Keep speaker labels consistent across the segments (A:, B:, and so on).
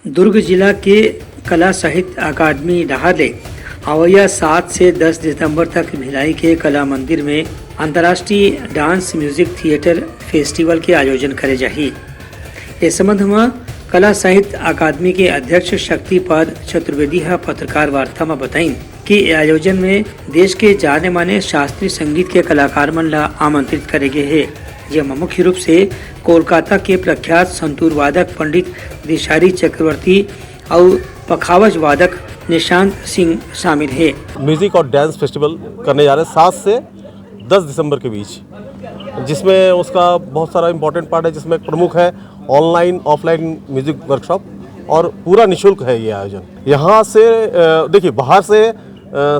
A: दुर्ग जिला के कला साहित्य अकादमी डहाले अवैया 7 से 10 दिसंबर तक भिलाई के कला मंदिर में अंतर्राष्ट्रीय डांस म्यूजिक थिएटर फेस्टिवल के आयोजन करे जाही। इस संबंध में कला साहित्य अकादमी के अध्यक्ष शक्तिपद चतुर्वेदी पत्रकार वार्ता में बताई कि आयोजन में देश के जाने माने शास्त्रीय संगीत के कलाकार मन ला आमंत्रित करे गए है, जिसमें मुख्य रूप से कोलकाता के प्रख्यात संतूर वादक पंडित दिशारी चक्रवर्ती और पखावज वादक निशांत सिंह शामिल है।
B: म्यूजिक और डांस फेस्टिवल करने जा रहे हैं 7 से 10 दिसंबर के बीच, जिसमें उसका बहुत सारा इम्पोर्टेंट पार्ट है, जिसमें प्रमुख है ऑनलाइन ऑफलाइन म्यूजिक वर्कशॉप और पूरा निःशुल्क है ये आयोजन। यहाँ से देखिए बाहर से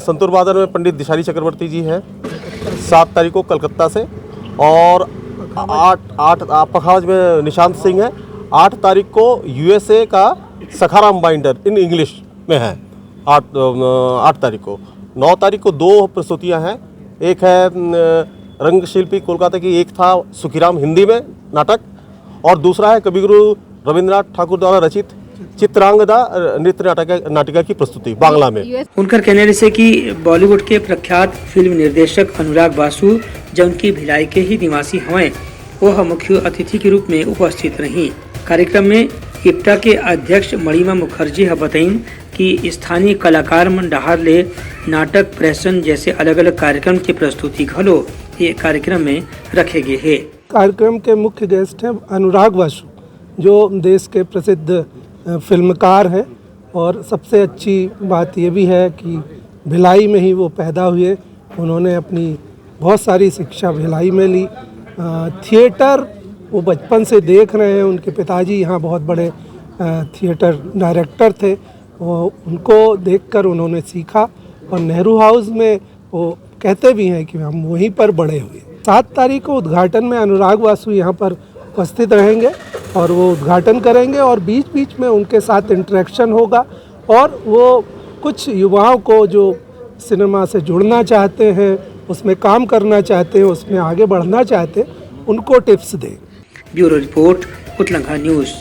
B: संतूर वादन में पंडित दिशारी चक्रवर्ती जी हैं 7 तारीख को कलकत्ता से, और 8 पखावज में निशांत सिंह है। 8 तारीख को यूएसए का सखाराम बाइंडर इन इंग्लिश में है 8 तारीख को। 9 तारीख को 2 प्रस्तुतियां हैं, एक है रंगशिल्पी कोलकाता की, एक था सुखीराम हिंदी में नाटक, और दूसरा है कविगुरु रविंद्रनाथ ठाकुर द्वारा रचित चित्रांगदा नृत्य नाटिका की प्रस्तुति बांग्ला में।
A: उनकर कहने से कि बॉलीवुड के प्रख्यात फिल्म निर्देशक अनुराग बासु जो उनकी भिलाई के ही निवासी हैं, वह मुख्य अतिथि के रूप में उपस्थित रही। कार्यक्रम में इप्टा के अध्यक्ष मणिमा मुखर्जी बताई कि स्थानीय कलाकार मन डहार ले नाटक प्रेषण जैसे अलग अलग कार्यक्रम की प्रस्तुति घलो ये कार्यक्रम में रखे गए हैं।
C: कार्यक्रम के मुख्य गेस्ट हैं अनुराग बासु, जो देश के प्रसिद्ध फिल्मकार हैं, और सबसे अच्छी बात ये भी है कि भिलाई में ही वो पैदा हुए। उन्होंने अपनी बहुत सारी शिक्षा भिलाई में ली। थिएटर वो बचपन से देख रहे हैं, उनके पिताजी यहाँ बहुत बड़े थिएटर डायरेक्टर थे, वो उनको देखकर उन्होंने सीखा, और नेहरू हाउस में वो कहते भी हैं कि हम वहीं पर बड़े हुए। 7 तारीख को उद्घाटन में अनुराग बासु यहाँ पर उपस्थित रहेंगे और वो उद्घाटन करेंगे, और बीच बीच में उनके साथ इंटरेक्शन होगा, और वो कुछ युवाओं को जो सिनेमा से जुड़ना चाहते हैं, उसमें काम करना चाहते हैं, उसमें आगे बढ़ना चाहते हैं, उनको टिप्स दें।
A: ब्यूरो रिपोर्ट, उतलंघा न्यूज़।